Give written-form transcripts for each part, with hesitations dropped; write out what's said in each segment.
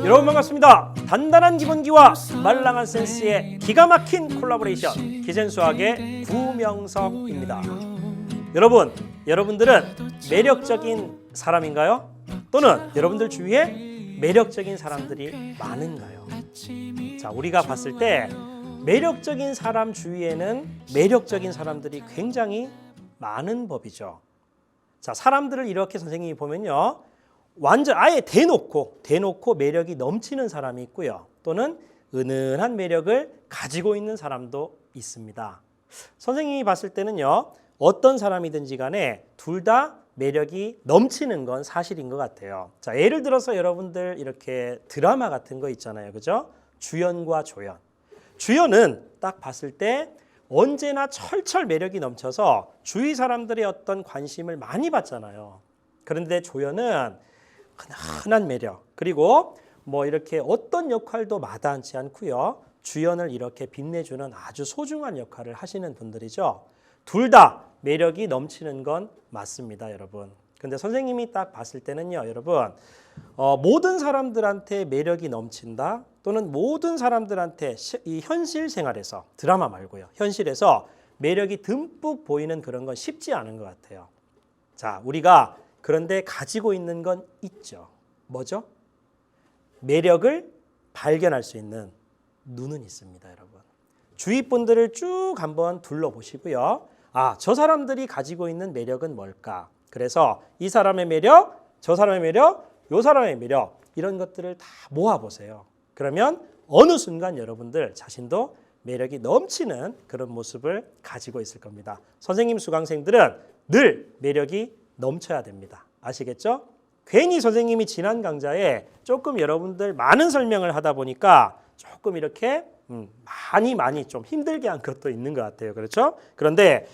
여러분 반갑습니다. 단단한 기본기와 말랑한 센스의 기가 막힌 콜라보레이션 기센수학의 구명석입니다. 여러분들은 매력적인 사람인가요? 또는 여러분들 주위에 매력적인 사람들이 많은가요? 자, 우리가 봤을 때 매력적인 사람 주위에는 매력적인 사람들이 굉장히 많은 법이죠. 자, 사람들을 이렇게 선생님이 보면요, 완전 아예 대놓고 매력이 넘치는 사람이 있고요, 또는 은은한 매력을 가지고 있는 사람도 있습니다. 선생님이 봤을 때는요, 어떤 사람이든지 간에 둘 다 매력이 넘치는 건 사실인 것 같아요. 자, 예를 들어서 여러분들 이렇게 드라마 같은 거 있잖아요, 그죠? 주연과 조연. 주연은 딱 봤을 때 언제나 철철 매력이 넘쳐서 주위 사람들의 어떤 관심을 많이 받잖아요. 그런데 조연은 흔한 매력, 그리고 뭐 이렇게 어떤 역할도 마다하지 않고요, 주연을 이렇게 빛내주는 아주 소중한 역할을 하시는 분들이죠. 둘 다 매력이 넘치는 건 맞습니다, 여러분. 근데 선생님이 딱 봤을 때는요, 여러분, 모든 사람들한테 매력이 넘친다, 또는 모든 사람들한테 이 현실 생활에서, 드라마 말고요, 현실에서 매력이 듬뿍 보이는 그런 건 쉽지 않은 것 같아요. 자, 우리가 그런데 가지고 있는 건 있죠. 뭐죠? 매력을 발견할 수 있는 눈은 있습니다, 여러분. 주위 분들을 쭉 한번 둘러보시고요. 아, 저 사람들이 가지고 있는 매력은 뭘까? 그래서 이 사람의 매력, 저 사람의 매력, 요 사람의 매력, 이런 것들을 다 모아보세요. 그러면 어느 순간 여러분들 자신도 매력이 넘치는 그런 모습을 가지고 있을 겁니다. 선생님 수강생들은 늘 매력이 넘쳐야 됩니다. 아시겠죠? 괜히 선생님이 지난 강좌에 조금 여러분들 많은 설명을 하다 보니까 조금 이렇게 많이 좀 힘들게 한 것도 있는 것 같아요. 그렇죠? 그런데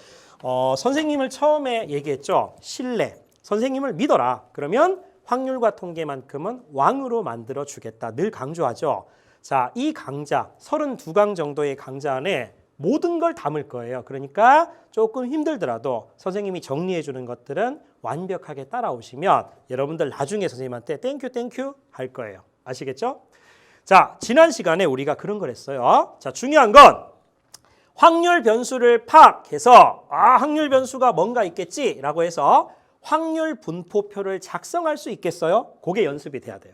선생님을 처음에 얘기했죠. 신뢰. 선생님을 믿어라. 그러면 확률과 통계만큼은 왕으로 만들어 주겠다. 늘 강조하죠. 자, 이 강좌 32강 정도의 강좌 안에 모든 걸 담을 거예요. 그러니까 조금 힘들더라도 선생님이 정리해 주는 것들은 완벽하게 따라오시면 여러분들 나중에 선생님한테 땡큐 할 거예요. 아시겠죠? 자, 지난 시간에 우리가 그런 걸 했어요. 자, 중요한 건 확률 변수를 파악해서 확률 변수가 뭔가 있겠지라고 해서 확률 분포표를 작성할 수 있겠어요? 그게 연습이 돼야 돼요.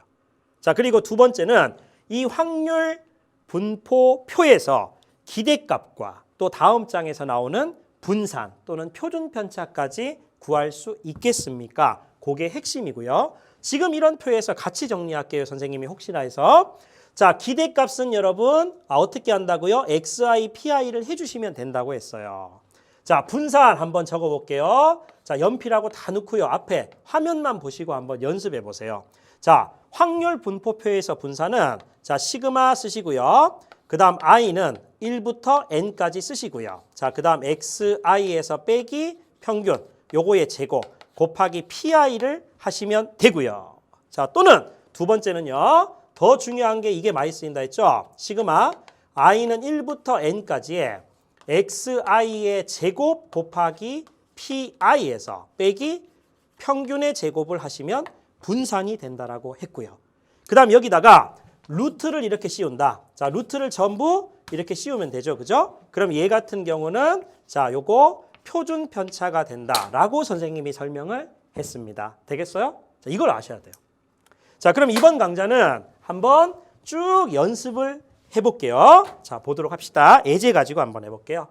자, 그리고 두 번째는 이 확률 분포표에서 기대값과 또 다음 장에서 나오는 분산 또는 표준 편차까지 구할 수 있겠습니까? 그게 핵심이고요. 지금 이런 표에서 같이 정리할게요, 선생님이 혹시나 해서. 자, 기대값은 여러분 어떻게 한다고요? xi, pi를 해주시면 된다고 했어요. 자, 분산 한번 적어볼게요. 자, 연필하고 다 넣고요. 앞에 화면만 보시고 한번 연습해 보세요. 자, 확률 분포표에서 분산은 자, 시그마 쓰시고요. 그 다음 i는 1부터 n까지 쓰시고요. 자, 그 다음 xi에서 빼기 평균, 요거의 제곱 곱하기 pi를 하시면 되고요. 자, 또는 두 번째는요, 더 중요한 게 이게 많이 쓰인다 했죠. 시그마 i는 1부터 n까지의 xi의 제곱 곱하기 pi에서 빼기 평균의 제곱을 하시면 분산이 된다라고 했고요. 그 다음 여기다가 루트를 이렇게 씌운다. 자, 루트를 전부 이렇게 씌우면 되죠. 그죠? 그럼 얘 같은 경우는 자, 요거 표준 편차가 된다라고 선생님이 설명을 했습니다. 되겠어요? 자, 이걸 아셔야 돼요. 자, 그럼 이번 강좌는 한번 쭉 연습을 해볼게요. 자, 보도록 합시다. 예제 가지고 한번 해볼게요.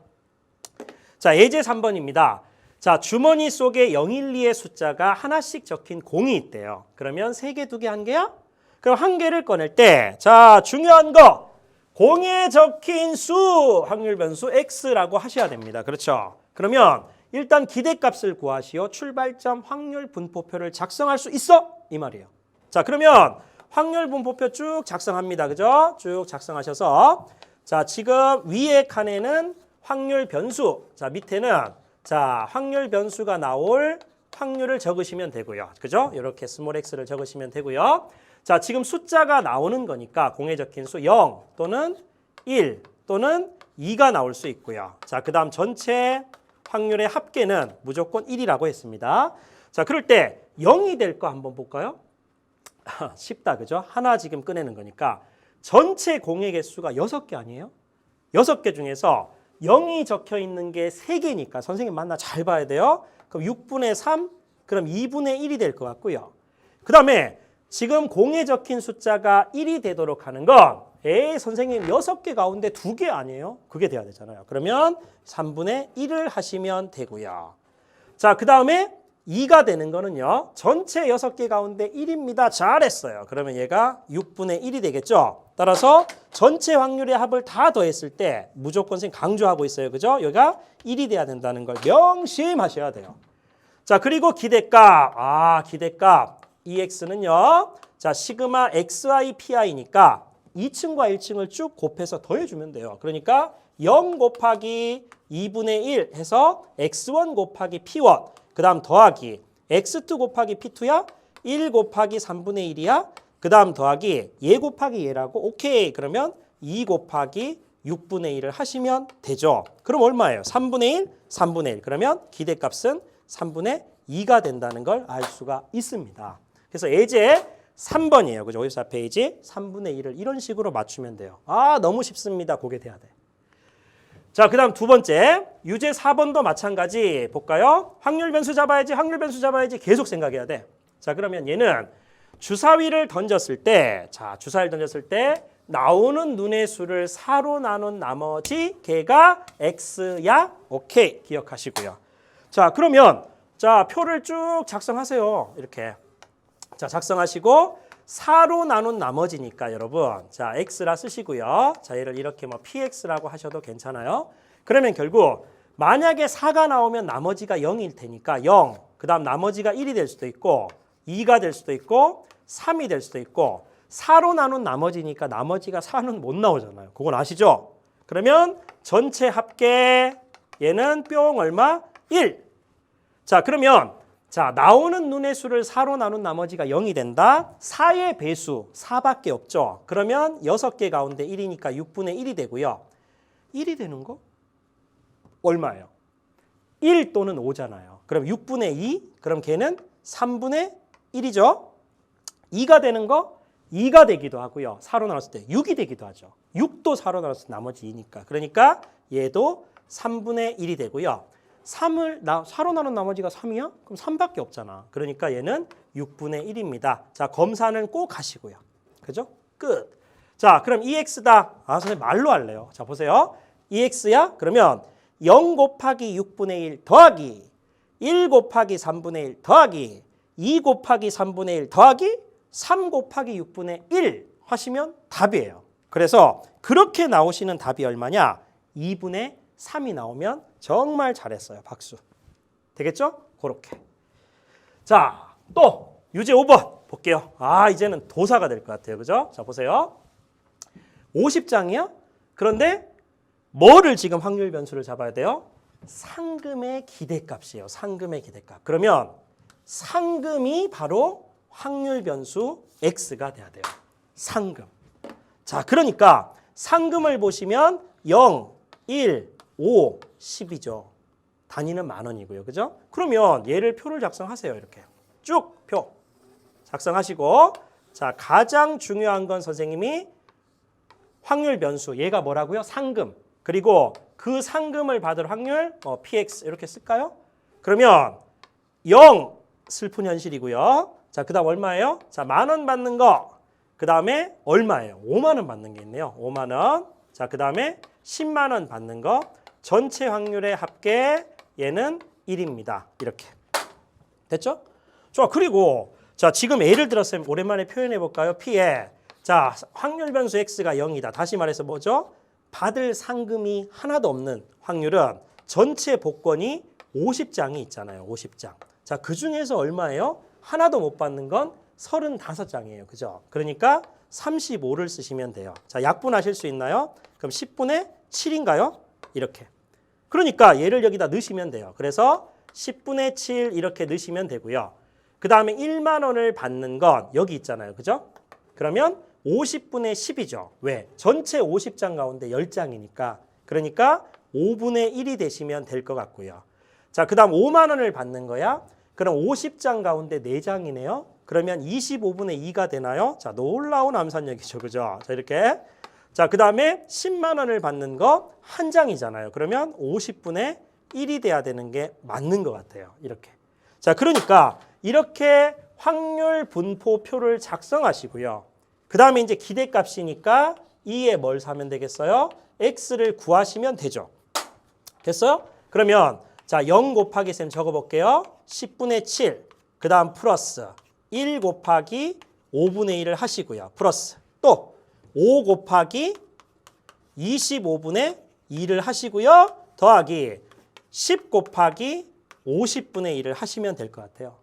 자, 예제 3번입니다. 자, 주머니 속에 012의 숫자가 하나씩 적힌 공이 있대요. 그러면 3개, 2개, 1개야? 그럼 1개를 꺼낼 때, 자, 중요한 거, 공에 적힌 수, 확률 변수 x라고 하셔야 됩니다. 그렇죠? 그러면 일단 기대값을 구하시오. 출발점 확률 분포표를 작성할 수 있어? 이 말이에요. 자, 그러면 확률 분포표 쭉 작성합니다. 그죠? 쭉 작성하셔서 자, 지금 위에 칸에는 확률 변수, 자, 밑에는 자, 확률 변수가 나올 확률을 적으시면 되고요. 그죠? 이렇게 스몰 x를 적으시면 되고요. 자, 지금 숫자가 나오는 거니까 공에 적힌 수 0 또는 1 또는 2가 나올 수 있고요. 자, 그 다음 전체 확률의 합계는 무조건 1이라고 했습니다. 자, 그럴 때 0이 될 거 한번 볼까요? 쉽다, 그죠? 하나 지금 꺼내는 거니까 전체 공의 개수가 6개 아니에요? 6개 중에서 0이 적혀 있는 게 3개니까 선생님 만나 잘 봐야 돼요. 그럼 6분의 3, 그럼 2분의 1이 될 것 같고요. 그 다음에 지금 공에 적힌 숫자가 1이 되도록 하는 건 선생님 6개 가운데 2개 아니에요? 그게 돼야 되잖아요. 그러면 3분의 1을 하시면 되고요. 자, 그 다음에 2가 되는 거는요. 전체 6개 가운데 1입니다. 잘했어요. 그러면 얘가 6분의 1이 되겠죠. 따라서 전체 확률의 합을 다 더했을 때 무조건 선생님 강조하고 있어요. 그죠? 여기가 1이 돼야 된다는 걸 명심하셔야 돼요. 자, 그리고 기대값. 기대값. EX는요. 자, 시그마 XI PI니까 2층과 1층을 쭉 곱해서 더해주면 돼요. 그러니까 0 곱하기 2분의 1 해서 X1 곱하기 P1. 그 다음 더하기 X2 곱하기 P2야. 1 곱하기 3분의 1이야. 그 다음 더하기 얘 곱하기 얘라고. 오케이. 그러면 2 곱하기 6분의 1을 하시면 되죠. 그럼 얼마예요? 3분의 1, 3분의 1. 그러면 기대값은 3분의 2가 된다는 걸 알 수가 있습니다. 그래서 예제 3번이에요. 그죠? 54페이지 3분의 1을 이런 식으로 맞추면 돼요. 너무 쉽습니다. 그게 돼야 돼. 자, 그 다음 두 번째 유제 4번도 마찬가지 볼까요? 확률 변수 잡아야지, 확률 변수 잡아야지 계속 생각해야 돼. 자, 그러면 얘는 주사위를 던졌을 때, 자, 주사위를 던졌을 때 나오는 눈의 수를 4로 나눈 나머지 걔가 x야. 오케이, 기억하시고요. 자, 그러면 자, 표를 쭉 작성하세요. 이렇게. 자, 작성하시고 4로 나눈 나머지니까 여러분, 자, x라 쓰시고요. 자, 얘를 이렇게 뭐 px라고 하셔도 괜찮아요. 그러면 결국 만약에 4가 나오면 나머지가 0일 테니까 0, 그 다음 나머지가 1이 될 수도 있고 2가 될 수도 있고 3이 될 수도 있고 4로 나눈 나머지니까 나머지가 4는 못 나오잖아요. 그건 아시죠? 그러면 전체 합계 얘는 뿅 얼마? 1. 자, 그러면 자, 나오는 눈의 수를 4로 나눈 나머지가 0이 된다. 4의 배수 4밖에 없죠. 그러면 6개 가운데 1이니까 6분의 1이 되고요. 1이 되는 거 얼마예요? 1 또는 5잖아요. 그럼 6분의 2, 그럼 걔는 3분의 1이죠. 2가 되는 거 2가 되기도 하고요. 4로 나눴을 때 6이 되기도 하죠. 6도 4로 나눴을 때 나머지 2니까. 그러니까 얘도 3분의 1이 되고요. 3을 4로 나눈 나머지가 3이야? 그럼 3밖에 없잖아. 그러니까 얘는 6분의 1입니다. 자, 검사는 꼭 하시고요. 그죠? 끝. 자, 그럼 EX다. 선생님 말로 할래요. 자, 보세요. EX야? 그러면 0 곱하기 6분의 1 더하기 1 곱하기 3분의 1 더하기 2 곱하기 3분의 1 더하기 3 곱하기 6분의 1 하시면 답이에요. 그래서 그렇게 나오시는 답이 얼마냐? 2분의 3이 나오면 정말 잘했어요. 박수. 되겠죠? 그렇게. 자, 또 유제 5번 볼게요. 이제는 도사가 될 것 같아요. 그죠? 자, 보세요. 50장이야? 그런데 뭐를 지금 확률 변수를 잡아야 돼요? 상금의 기대값이에요. 상금의 기대값. 그러면 상금이 바로 확률 변수 x가 돼야 돼요. 상금. 자, 그러니까 상금을 보시면 0, 1, 5, 10이죠. 단위는 10,000원이고요. 그죠? 그러면 얘를 표를 작성하세요. 이렇게. 쭉 표. 작성하시고 자, 가장 중요한 건 선생님이 확률 변수. 얘가 뭐라고요? 상금. 그리고 그 상금을 받을 확률 px 이렇게 쓸까요? 그러면 0 슬픈 현실이고요. 자, 그다음 얼마예요? 자, 10,000원 받는 거. 그다음에 얼마예요? 5만 원 받는 게 있네요. 5만 원. 자, 그다음에 10만 원 받는 거. 전체 확률의 합계 얘는 1입니다. 이렇게. 됐죠? 좋아. 그리고 자, 지금 예를 들어서 오랜만에 표현해 볼까요? P에 자, 확률 변수 x가 0이다. 다시 말해서 뭐죠? 받을 상금이 하나도 없는 확률은 전체 복권이 50장이 있잖아요. 50장. 자, 그 중에서 얼마예요? 하나도 못 받는 건 35장이에요. 그죠? 그러니까 35를 쓰시면 돼요. 자, 약분하실 수 있나요? 그럼 10분의 7인가요? 이렇게. 그러니까 얘를 여기다 넣으시면 돼요. 그래서 10분의 7 이렇게 넣으시면 되고요. 그 다음에 1만 원을 받는 건 여기 있잖아요. 그죠? 그러면 50분의 10이죠. 왜? 전체 50장 가운데 10장이니까. 그러니까 5분의 1이 되시면 될 것 같고요. 자, 그 다음 5만 원을 받는 거야. 그럼 50장 가운데 4장이네요. 그러면 25분의 2가 되나요? 자, 놀라운 암산력이죠. 그죠? 자, 이렇게. 자, 그 다음에 10만 원을 받는 거 한 장이잖아요. 그러면 50분의 1이 돼야 되는 게 맞는 것 같아요. 이렇게. 자, 그러니까 이렇게 확률 분포표를 작성하시고요. 그 다음에 이제 기대값이니까 2에 뭘 사면 되겠어요? x를 구하시면 되죠. 됐어요? 그러면 자, 0 곱하기 쌤 적어볼게요. 10분의 7, 그 다음 플러스 1 곱하기 5분의 1을 하시고요. 플러스 또 5 곱하기 25분의 2를 하시고요. 더하기 10 곱하기 50분의 1을 하시면 될 것 같아요.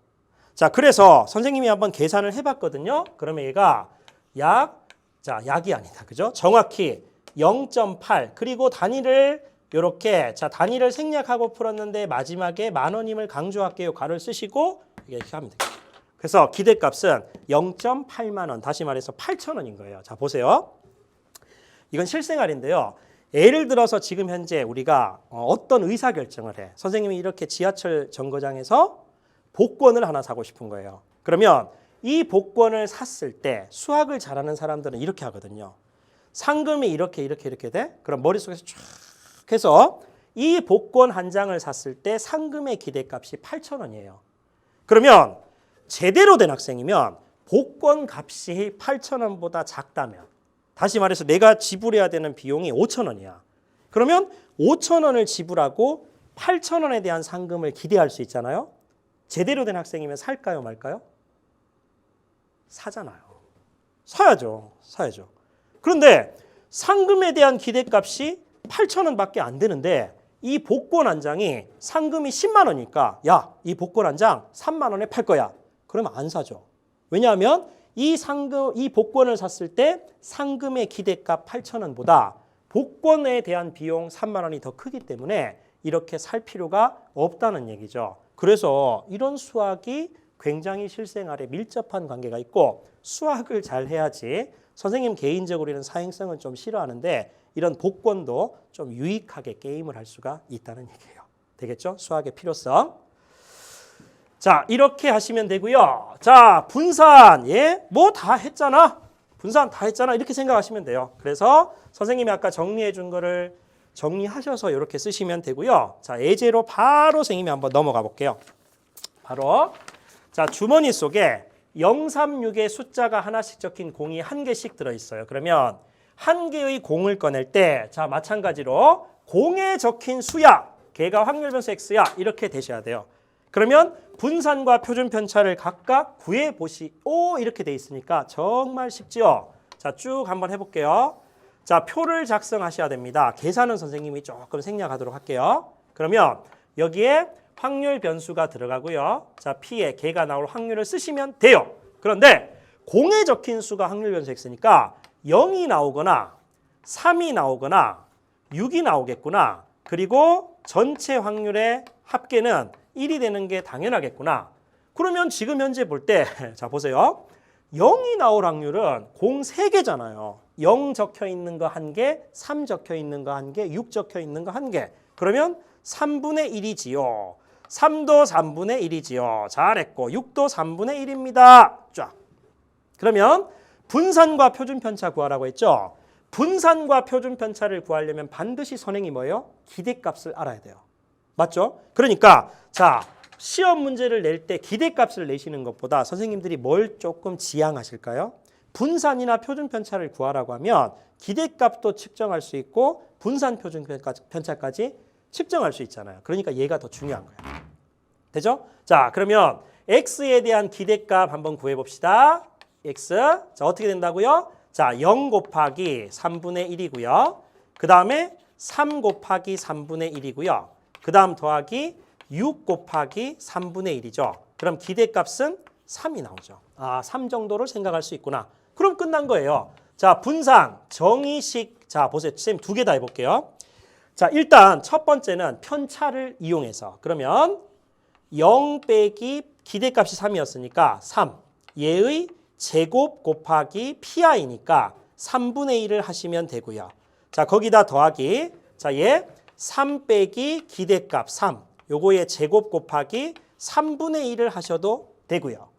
자, 그래서 선생님이 한번 계산을 해봤거든요. 그러면 얘가 약이 아니다. 그죠? 정확히 0.8 그리고 단위를 이렇게 단위를 생략하고 풀었는데 마지막에 만 원임을 강조할게요. 괄호를 쓰시고 이렇게 하면 돼요. 그래서 기대값은 0.8만 원, 다시 말해서 8천 원인 거예요. 자, 보세요. 이건 실생활인데요. 예를 들어서 지금 현재 우리가 어떤 의사결정을 해. 선생님이 이렇게 지하철 정거장에서 복권을 하나 사고 싶은 거예요. 그러면 이 복권을 샀을 때 수학을 잘하는 사람들은 이렇게 하거든요. 상금이 이렇게 돼. 그럼 머릿속에서 쫙 해서 이 복권 한 장을 샀을 때 상금의 기대값이 8천 원이에요. 그러면 제대로 된 학생이면 복권 값이 8천 원보다 작다면 다시 말해서 내가 지불해야 되는 비용이 5천 원이야. 그러면 5천 원을 지불하고 8천 원에 대한 상금을 기대할 수 있잖아요. 제대로 된 학생이면 살까요, 말까요? 사잖아요. 사야죠. 그런데 상금에 대한 기대값이 8천 원밖에 안 되는데 이 복권 한 장이 상금이 10만 원이니까 야, 이 복권 한 장 3만 원에 팔 거야. 그러면 안 사죠. 왜냐하면 이 복권을 샀을 때 상금의 기대값 8천 원보다 복권에 대한 비용 3만 원이 더 크기 때문에 이렇게 살 필요가 없다는 얘기죠. 그래서 이런 수학이 굉장히 실생활에 밀접한 관계가 있고 수학을 잘 해야지 선생님 개인적으로는 사행성은 좀 싫어하는데 이런 복권도 좀 유익하게 게임을 할 수가 있다는 얘기예요. 되겠죠? 수학의 필요성. 자, 이렇게 하시면 되고요. 자, 분산. 뭐 다 했잖아. 분산 다 했잖아. 이렇게 생각하시면 돼요. 그래서 선생님이 아까 정리해 준 거를 정리하셔서 이렇게 쓰시면 되고요. 자, 예제로 바로 선생님이 한번 넘어가 볼게요. 바로 자, 주머니 속에 036의 숫자가 하나씩 적힌 공이 한 개씩 들어있어요. 그러면 한 개의 공을 꺼낼 때 자, 마찬가지로 공에 적힌 수야, 걔가 확률 변수 x야 이렇게 되셔야 돼요. 그러면 분산과 표준 편차를 각각 구해 보시오 이렇게 돼 있으니까 정말 쉽지요. 자, 쭉 한번 해볼게요. 자, 표를 작성하셔야 됩니다. 계산은 선생님이 조금 생략하도록 할게요. 그러면 여기에 확률 변수가 들어가고요. 자, P에 걔가 나올 확률을 쓰시면 돼요. 그런데 공에 적힌 수가 확률 변수 x니까 0이 나오거나 3이 나오거나 6이 나오겠구나. 그리고 전체 확률의 합계는 1이 되는 게 당연하겠구나. 그러면 지금 현재 볼 때 자, 보세요. 0이 나올 확률은 공 3개잖아요. 0 적혀 있는 거 1개, 3 적혀 있는 거 1개, 6 적혀 있는 거 1개. 그러면 3분의 1이지요. 3도 3분의 1이지요. 잘했고 6도 3분의 1입니다. 쫙. 그러면 분산과 표준 편차 구하라고 했죠. 분산과 표준 편차를 구하려면 반드시 선행이 뭐예요? 기대값을 알아야 돼요. 맞죠? 그러니까 자, 시험 문제를 낼 때 기대값을 내시는 것보다 선생님들이 뭘 조금 지향하실까요? 분산이나 표준 편차를 구하라고 하면 기대값도 측정할 수 있고 분산 표준 편차까지 측정할 수 있잖아요. 그러니까 얘가 더 중요한 거예요. 되죠? 자, 그러면 x에 대한 기대값 한번 구해봅시다. x. 자, 어떻게 된다고요? 자, 0 곱하기 3분의 1이고요. 그 다음에 3 곱하기 3분의 1이고요. 그 다음 더하기 6 곱하기 3분의 1이죠. 그럼 기대값은 3이 나오죠. 아, 3 정도를 생각할 수 있구나. 그럼 끝난 거예요. 자, 분산, 정의식. 자, 보세요. 쌤 2개 다 해볼게요. 자, 일단 첫 번째는 편차를 이용해서. 그러면 0 빼기 기대값이 3이었으니까 3. 얘의 제곱 곱하기 pi니까 3분의 1을 하시면 되고요. 자, 거기다 더하기. 자, 얘 3 빼기 기대값 3. 요거의 제곱 곱하기 3분의 1을 하셔도 되고요.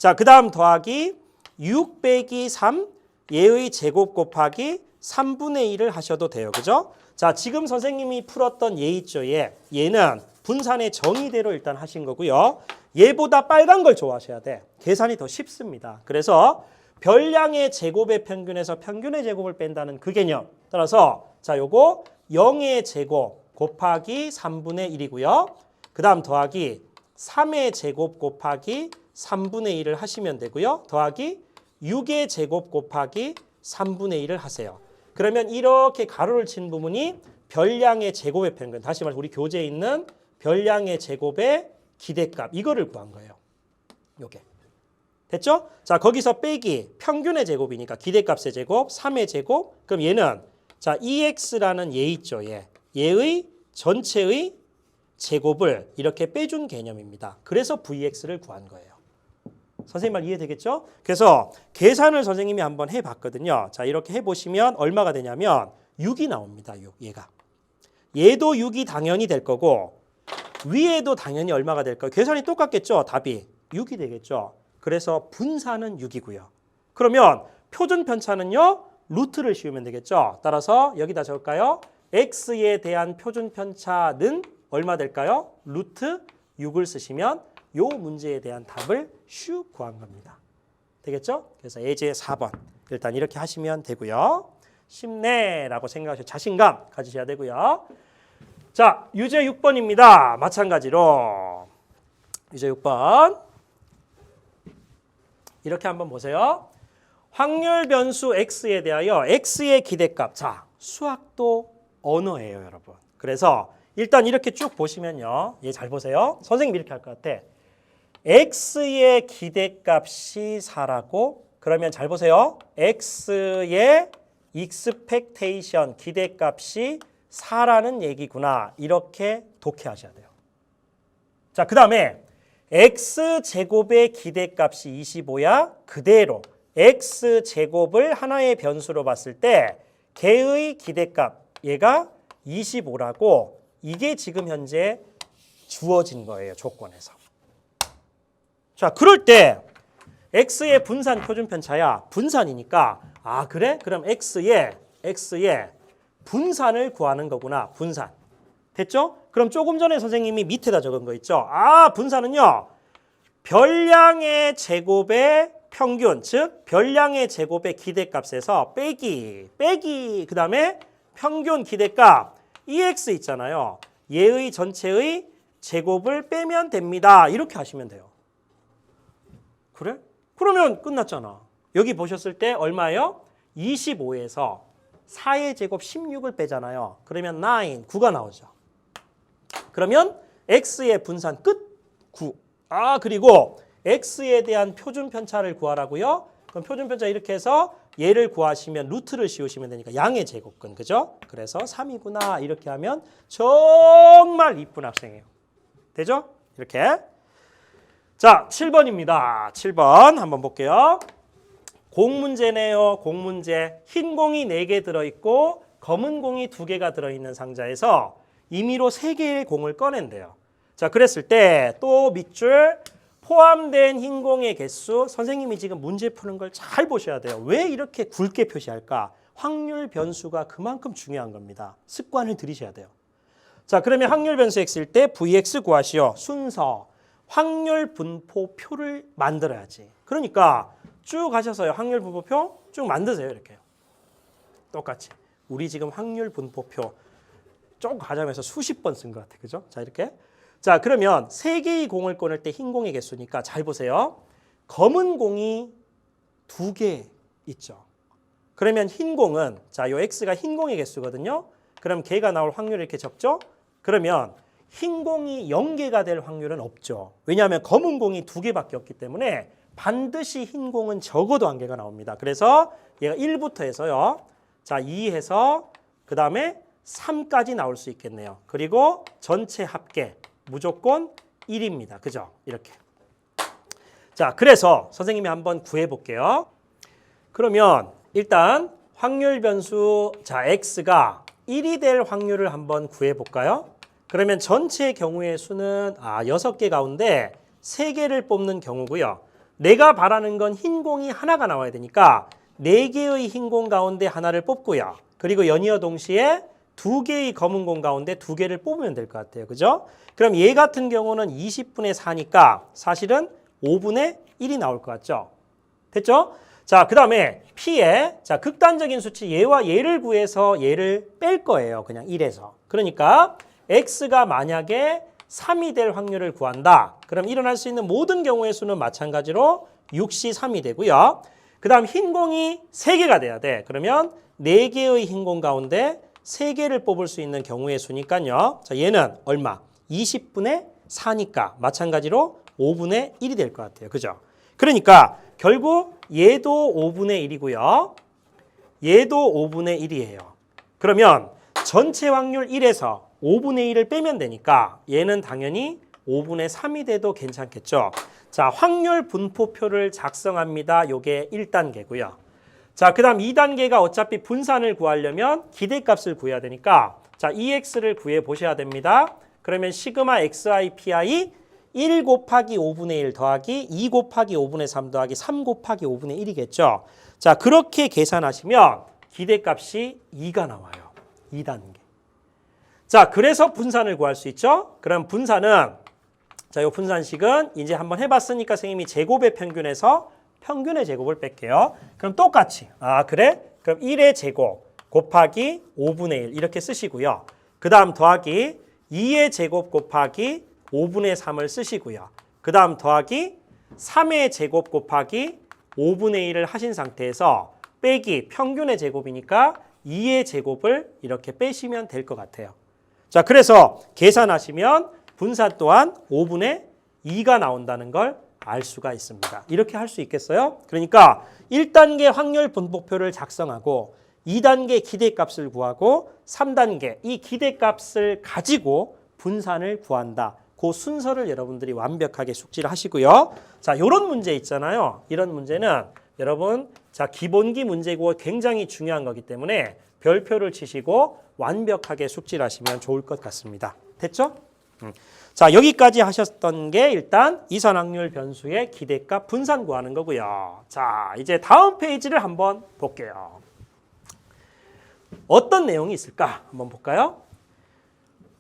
자, 그 다음 더하기 6 빼기 3 얘의 제곱 곱하기 3분의 1을 하셔도 돼요. 그죠? 자, 지금 선생님이 풀었던 얘 있죠. 얘는 분산의 정의대로 일단 하신 거고요. 얘보다 빨간 걸 좋아하셔야 돼. 계산이 더 쉽습니다. 그래서 별량의 제곱의 평균에서 평균의 제곱을 뺀다는 그 개념. 따라서 자, 요거 0의 제곱 곱하기 3분의 1이고요. 그 다음 더하기 3의 제곱 곱하기 3분의 1을 하시면 되고요. 더하기 6의 제곱 곱하기 3분의 1을 하세요. 그러면 이렇게 가로를 친 부분이 별량의 제곱의 평균. 다시 말해서 우리 교재에 있는 별량의 제곱의 기대값. 이거를 구한 거예요. 요게. 됐죠? 자, 거기서 빼기 평균의 제곱이니까 기대값의 제곱, 3의 제곱. 그럼 얘는 자, EX라는 얘 있죠. 얘의 전체의 제곱을 이렇게 빼준 개념입니다. 그래서 VX를 구한 거예요. 선생님 말 이해되겠죠? 그래서 계산을 선생님이 한번 해봤거든요. 자, 이렇게 해보시면 얼마가 되냐면 6이 나옵니다. 6, 얘가. 얘도 6이 당연히 될 거고 위에도 당연히 얼마가 될까요? 계산이 똑같겠죠? 답이 6이 되겠죠? 그래서 분산은 6이고요. 그러면 표준 편차는요? 루트를 씌우면 되겠죠? 따라서 여기다 적을까요? x에 대한 표준 편차는 얼마 될까요? 루트 6을 쓰시면 요 문제에 대한 답을 슉 구한 겁니다. 되겠죠? 그래서 예제 4번 일단 이렇게 하시면 되고요. 쉽네라고 생각하셔서 자신감 가지셔야 되고요. 자, 유제 6번입니다. 마찬가지로 유제 6번 이렇게 한번 보세요. 확률 변수 x에 대하여 x의 기대값. 자, 수학도 언어예요, 여러분. 그래서 일단 이렇게 쭉 보시면요. 얘 잘 보세요. 선생님이 이렇게 할 것 같아. x의 기대값이 4라고 그러면 잘 보세요. x의 익스펙테이션 기대값이 4라는 얘기구나. 이렇게 독해하셔야 돼요. 자, 그 다음에 x제곱의 기대값이 25야. 그대로 x제곱을 하나의 변수로 봤을 때 걔의 기대값 얘가 25라고 이게 지금 현재 주어진 거예요. 조건에서. 자, 그럴 때 x의 분산 표준 편차야. 분산이니까 아, 그래? 그럼 x의 분산을 구하는 거구나. 분산. 됐죠? 그럼 조금 전에 선생님이 밑에다 적은 거 있죠? 아, 분산은요. 별량의 제곱의 평균, 즉 별량의 제곱의 기대값에서 빼기 그 다음에 평균 기대값 EX 있잖아요. 얘의 전체의 제곱을 빼면 됩니다. 이렇게 하시면 돼요. 그래? 그러면 끝났잖아. 여기 보셨을 때 얼마예요? 25에서 4의 제곱 16을 빼잖아요. 그러면 9가 나오죠. 그러면 x의 분산 끝 9. 아, 그리고 x에 대한 표준 편차를 구하라고요. 그럼 표준 편차 이렇게 해서 얘를 구하시면 루트를 씌우시면 되니까 양의 제곱근. 그죠? 그래서 3이구나. 이렇게 하면 정말 이쁜 학생이에요. 되죠? 이렇게. 자, 7번입니다. 7번 한번 볼게요. 공문제네요. 공문제. 흰 공이 4개 들어있고 검은 공이 2개가 들어있는 상자에서 임의로 3개의 공을 꺼낸대요. 자, 그랬을 때 또 밑줄 포함된 흰 공의 개수. 선생님이 지금 문제 푸는 걸 잘 보셔야 돼요. 왜 이렇게 굵게 표시할까? 확률 변수가 그만큼 중요한 겁니다. 습관을 들이셔야 돼요. 자, 그러면 확률 변수 x일 때 vx 구하시오. 순서. 확률 분포표를 만들어야지. 그러니까 쭉 가셔서요. 확률 분포표 쭉 만드세요. 이렇게. 똑같이. 우리 지금 확률 분포표 쭉 가자면서 수십 번 쓴 것 같아. 그죠? 자, 이렇게. 자, 그러면 3개의 공을 꺼낼 때 흰 공의 개수니까 잘 보세요. 검은 공이 2개 있죠. 그러면 흰 공은 자, 요 x가 흰 공의 개수거든요. 그럼 걔가 나올 확률이 이렇게 적죠? 그러면 흰 공이 0개가 될 확률은 없죠. 왜냐하면 검은 공이 2개밖에 없기 때문에 반드시 흰 공은 적어도 1개가 나옵니다. 그래서 얘가 1부터 해서요. 자, 2 해서 그 다음에 3까지 나올 수 있겠네요. 그리고 전체 합계 무조건 1입니다. 그죠? 이렇게. 자, 그래서 선생님이 한번 구해 볼게요. 그러면 일단 확률 변수 자, x가 1이 될 확률을 한번 구해 볼까요? 그러면 전체 경우의 수는 6개 가운데 3개를 뽑는 경우고요. 내가 바라는 건 흰 공이 하나가 나와야 되니까 4개의 흰 공 가운데 하나를 뽑고요. 그리고 연이어 동시에 2개의 검은 공 가운데 2개를 뽑으면 될 것 같아요. 그죠? 그럼 얘 같은 경우는 20분의 4니까 사실은 5분의 1이 나올 것 같죠? 됐죠? 자, 그 다음에 P의 자, 극단적인 수치 얘와 얘를 구해서 얘를 뺄 거예요. 그냥 1에서. 그러니까 X가 만약에 3이 될 확률을 구한다. 그럼 일어날 수 있는 모든 경우의 수는 마찬가지로 6시 3이 되고요. 그 다음 흰 공이 3개가 돼야 돼. 그러면 4개의 흰 공 가운데 3개를 뽑을 수 있는 경우의 수니까요. 자, 얘는 얼마? 20분의 4니까 마찬가지로 5분의 1이 될 것 같아요. 그죠? 그러니까 결국 얘도 5분의 1이고요. 얘도 5분의 1이에요. 그러면 전체 확률 1에서 5분의 1을 빼면 되니까 얘는 당연히 5분의 3이 돼도 괜찮겠죠. 자, 확률 분포표를 작성합니다. 요게 1단계고요. 자, 그 다음 2단계가 어차피 분산을 구하려면 기대값을 구해야 되니까 자, EX를 구해 보셔야 됩니다. 그러면 시그마 XI PI 1 곱하기 5분의 1 더하기 2 곱하기 5분의 3 더하기 3 곱하기 5분의 1이겠죠. 자, 그렇게 계산하시면 기대값이 2가 나와요. 2단계. 자, 그래서 분산을 구할 수 있죠. 그럼 분산은 자, 요 분산식은 이제 한번 해봤으니까 선생님이 제곱의 평균에서 평균의 제곱을 뺄게요. 그럼 똑같이 그래? 그럼 1의 제곱 곱하기 5분의 1 이렇게 쓰시고요. 그 다음 더하기 2의 제곱 곱하기 5분의 3을 쓰시고요. 그 다음 더하기 3의 제곱 곱하기 5분의 1을 하신 상태에서 빼기 평균의 제곱이니까 2의 제곱을 이렇게 빼시면 될 것 같아요. 자, 그래서 계산하시면 분산 또한 5분의 2가 나온다는 걸 알 수가 있습니다. 이렇게 할 수 있겠어요? 그러니까 1단계 확률 분포표를 작성하고 2단계 기대값을 구하고 3단계 이 기대값을 가지고 분산을 구한다. 그 순서를 여러분들이 완벽하게 숙지를 하시고요. 자, 이런 문제 있잖아요. 이런 문제는 여러분 자, 기본기 문제고 굉장히 중요한 거기 때문에 별표를 치시고 완벽하게 숙지를 하시면 좋을 것 같습니다. 됐죠? 자, 여기까지 하셨던 게 일단 이산확률 변수의 기대값 분산 구하는 거고요. 자, 이제 다음 페이지를 한번 볼게요. 어떤 내용이 있을까? 한번 볼까요?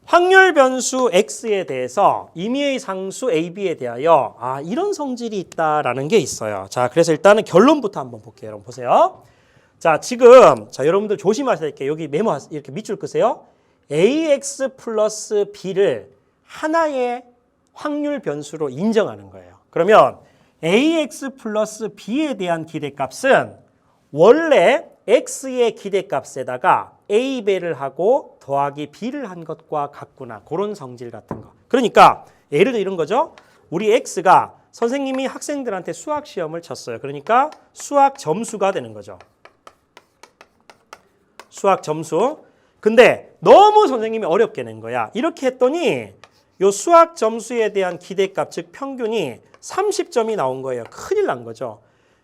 확률 변수 X에 대해서 임의의 상수 AB에 대하여 이런 성질이 있다라는 게 있어요. 자, 그래서 일단은 결론부터 한번 볼게요. 여러분 보세요. 자, 지금 여러분들 조심하셔야 될 게 여기 메모 이렇게 밑줄 끄세요. AX 플러스 B를 하나의 확률 변수로 인정하는 거예요. 그러면 AX 플러스 B에 대한 기대값은 원래 X의 기대값에다가 A배를 하고 더하기 B를 한 것과 같구나. 그런 성질 같은 거. 그러니까 예를 들어 이런 거죠. 우리 X가 선생님이 학생들한테 수학 시험을 쳤어요. 그러니까 수학 점수가 되는 거죠. 수학 점수. 근데 너무 선생님이 어렵게 낸 거야. 이렇게 했더니 요 수학 점수에 대한 기대값, 즉 평균이 30점이 나온 거예요. 큰일 난 거죠.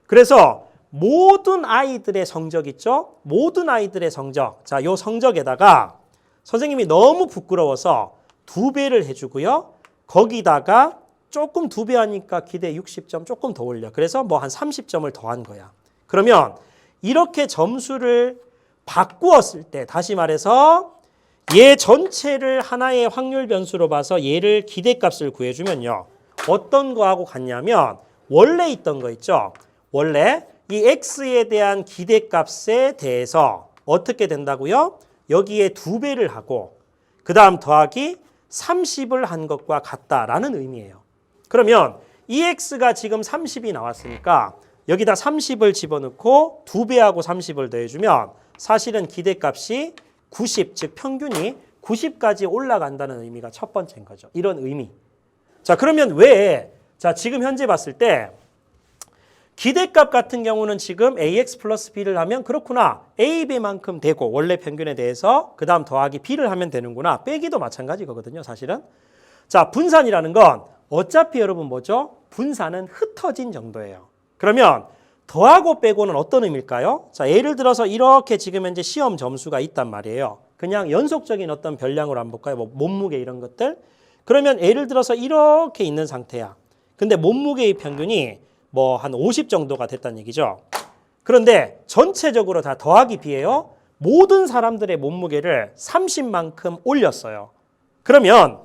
그래서 모든 아이들의 성적 있죠? 모든 아이들의 성적. 자, 요 성적에다가 선생님이 너무 부끄러워서 2배를 해주고요. 거기다가 조금 2배 하니까 기대 60점 조금 더 올려. 그래서 뭐 한 30점을 더한 거야. 그러면 이렇게 점수를 바꾸었을 때, 다시 말해서 얘 전체를 하나의 확률 변수로 봐서 얘를 기대값을 구해주면요. 어떤 거하고 같냐면 원래 있던 거 있죠? 원래 이 X에 대한 기대값에 대해서 어떻게 된다고요? 여기에 2배를 하고 그 다음 더하기 30을 한 것과 같다라는 의미예요. 그러면 이 X가 지금 30이 나왔으니까 여기다 30을 집어넣고 2배하고 30을 더해주면 사실은 기대값이 90, 즉 평균이 90까지 올라간다는 의미가 첫 번째인 거죠. 이런 의미. 자, 그러면 왜, 자, 지금 현재 봤을 때 기대값 같은 경우는 지금 AX 플러스 B를 하면 그렇구나. AB만큼 되고 원래 평균에 대해서 그 다음 더하기 B를 하면 되는구나. 빼기도 마찬가지거든요, 사실은. 자, 분산이라는 건 어차피 여러분 뭐죠? 분산은 흩어진 정도예요. 그러면 더하고 빼고는 어떤 의미일까요? 자, 예를 들어서 이렇게 지금 현재 시험 점수가 있단 말이에요. 그냥 연속적인 어떤 별량으로 한번 볼까요? 뭐 몸무게 이런 것들. 그러면 예를 들어서 이렇게 있는 상태야. 근데 몸무게의 평균이 뭐 한 50 정도가 됐다는 얘기죠. 그런데 전체적으로 다 더하기 비해요. 모든 사람들의 몸무게를 30만큼 올렸어요. 그러면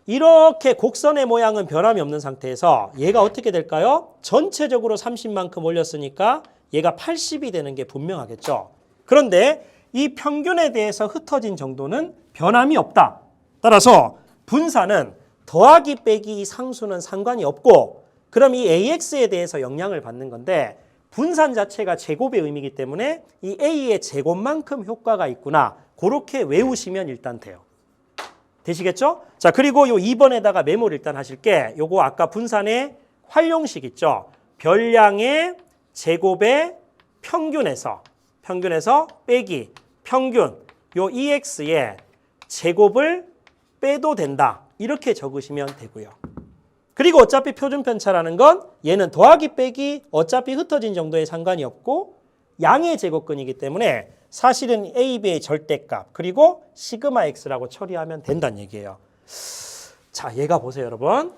이렇게 곡선의 모양은 변함이 없는 상태에서 얘가 어떻게 될까요? 전체적으로 30만큼 올렸으니까 얘가 80이 되는 게 분명하겠죠. 그런데 이 평균에 대해서 흩어진 정도는 변함이 없다. 따라서 분산은 더하기 빼기 이 상수는 상관이 없고, 그럼 이 AX에 대해서 영향을 받는 건데 분산 자체가 제곱의 의미이기 때문에 이 A의 제곱만큼 효과가 있구나. 그렇게 외우시면 일단 돼요. 되시겠죠? 자, 그리고 요 2번에다가 메모를 일단 하실게. 요거 아까 분산의 활용식 있죠? 별량의 제곱의 평균에서 빼기 평균 요 EX의 제곱을 빼도 된다. 이렇게 적으시면 되고요. 그리고 어차피 표준 편차라는 건 얘는 더하기 빼기 어차피 흩어진 정도에 상관이 없고 양의 제곱근이기 때문에 사실은 A, B의 절대값 그리고 시그마 X라고 처리하면 된다는 얘기예요. 자, 얘가 보세요, 여러분.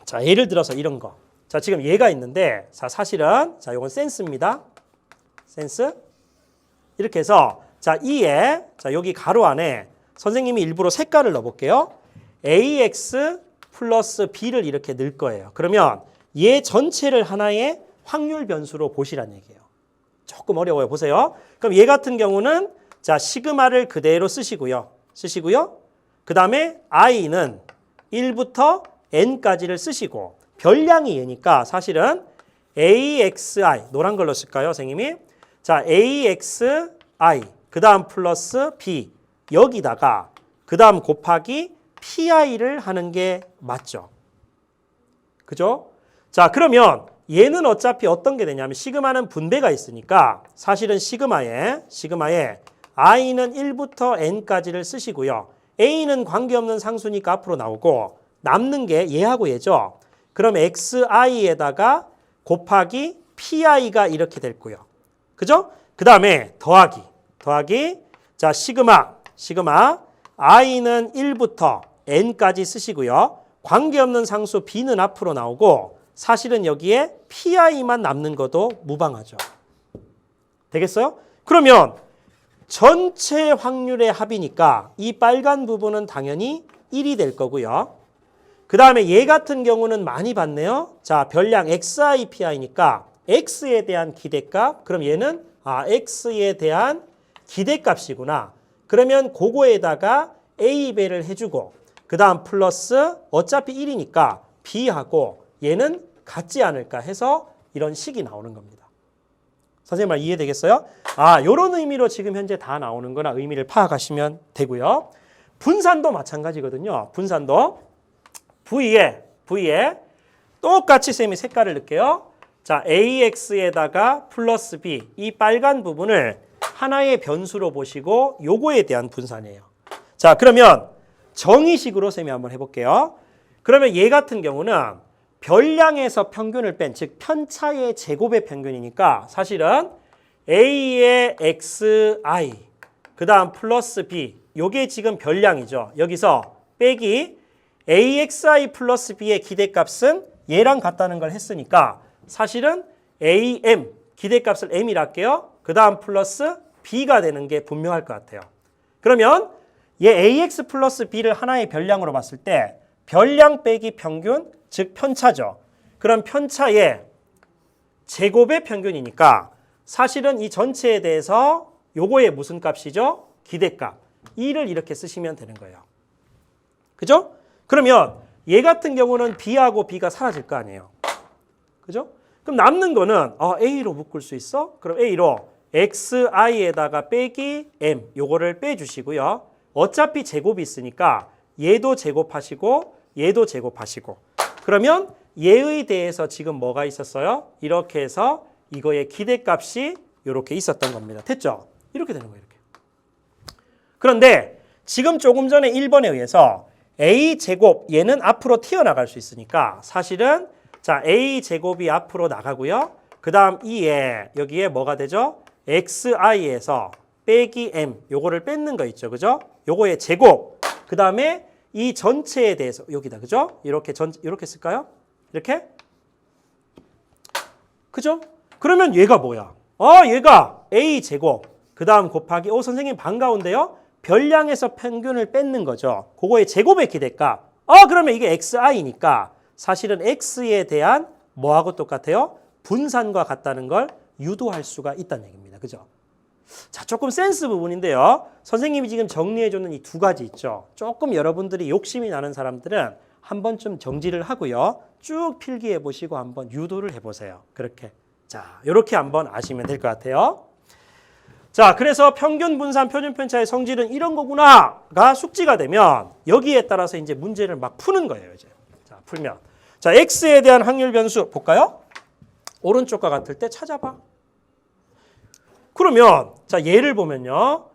자, 예를 들어서 이런 거. 자, 지금 얘가 있는데 자, 사실은 자, 요건 센스입니다. 센스. 이렇게 해서 자, 이에 자, 여기 가로 안에 선생님이 일부러 색깔을 넣어 볼게요. AX 플러스 B를 이렇게 넣을 거예요. 그러면 얘 전체를 하나의 확률 변수로 보시란 얘기예요. 조금 어려워요. 보세요. 그럼 얘 같은 경우는 자, 시그마를 그대로 쓰시고요. 그 다음에 I는 1부터 N까지를 쓰시고 별량이 얘니까 사실은 AXI 노란 걸로 쓸까요, 선생님이? 자, AXI 그 다음 플러스 B 여기다가 그 다음 곱하기 PI를 하는 게 맞죠. 그죠? 자, 그러면 얘는 어차피 어떤 게 되냐면 시그마는 분배가 있으니까 사실은 시그마에 I는 1부터 N까지를 쓰시고요. A는 관계없는 상수니까 앞으로 나오고 남는 게 얘하고 얘죠. 그럼 XI에다가 곱하기 PI가 이렇게 될 거고요. 그죠? 그 다음에 더하기 자, 시그마 I는 1부터 N까지 쓰시고요. 관계없는 상수 B는 앞으로 나오고 사실은 여기에 PI만 남는 것도 무방하죠. 되겠어요? 그러면 전체 확률의 합이니까 이 빨간 부분은 당연히 1이 될 거고요. 그 다음에 얘 같은 경우는 많이 봤네요. 자, 별량 XI, PI니까 X에 대한 기대값. 그럼 얘는 X에 대한 기대값이구나. 그러면 그거에다가 A 배를 해주고 그 다음 플러스 어차피 1이니까 B하고 얘는 같지 않을까 해서 이런 식이 나오는 겁니다. 선생님 말 이해되겠어요? 이런 의미로 지금 현재 다 나오는 거나 의미를 파악하시면 되고요. 분산도 마찬가지거든요. 분산도 V에 똑같이 쌤이 색깔을 넣을게요. 자, AX에다가 플러스 B 이 빨간 부분을 하나의 변수로 보시고 요거에 대한 분산이에요. 자, 그러면 정의식으로 쌤이 한번 해볼게요. 그러면 얘 같은 경우는 별량에서 평균을 뺀, 즉 편차의 제곱의 평균이니까 사실은 A의 XI 그 다음 플러스 B 요게 지금 별량이죠. 여기서 빼기 AXI 플러스 B의 기대값은 얘랑 같다는 걸 했으니까 사실은 AM 기대값을 M이라 할게요. 그 다음 플러스 B가 되는 게 분명할 것 같아요. 그러면 얘 AX 플러스 B를 하나의 별량으로 봤을 때 별량 빼기 평균, 즉 편차죠. 그럼 편차의 제곱의 평균이니까 사실은 이 전체에 대해서 요거의 무슨 값이죠? 기대값. 2를 이렇게 쓰시면 되는 거예요. 그죠? 그러면 얘 같은 경우는 B하고 B가 사라질 거 아니에요. 그죠? 그럼 남는 거는 A로 묶을 수 있어? 그럼 A로 XI에다가 빼기 M 요거를 빼주시고요. 어차피 제곱이 있으니까 얘도 제곱하시고 얘도 제곱하시고 그러면 얘에 대해서 지금 뭐가 있었어요? 이렇게 해서 이거의 기대값이 이렇게 있었던 겁니다. 됐죠? 이렇게 되는 거예요. 이렇게. 그런데 지금 조금 전에 1번에 의해서 A제곱 얘는 앞으로 튀어나갈 수 있으니까 사실은 자 A제곱이 앞으로 나가고요. 그 다음 이에 여기에 뭐가 되죠? XI에서 빼기 M 요거를 뺏는 거 있죠. 그죠? 요거의 제곱 그 다음에 이 전체에 대해서 여기다 그죠? 이렇게 쓸까요? 이렇게 그죠? 그러면 얘가 뭐야? 얘가 a제곱 그 다음 곱하기 선생님 반가운데요? 별량에서 평균을 뺏는 거죠. 그거의 제곱의 기대값. 그러면 이게 xi니까 사실은 x에 대한 뭐하고 똑같아요? 분산과 같다는 걸 유도할 수가 있다는 얘기입니다. 그죠? 자, 조금 센스 부분인데요. 선생님이 지금 정리해주는 이 두 가지 있죠. 조금 여러분들이 욕심이 나는 사람들은 한 번쯤 정지를 하고요. 쭉 필기해 보시고 한번 유도를 해보세요. 그렇게. 자, 이렇게 한번 아시면 될 것 같아요. 자, 그래서 평균 분산 표준 편차의 성질은 이런 거구나가 숙지가 되면 여기에 따라서 이제 문제를 막 푸는 거예요. 이제. 자, 풀면. 자, x에 대한 확률 변수 볼까요? 오른쪽과 같을 때 찾아봐. 그러면 자, 얘를 보면요.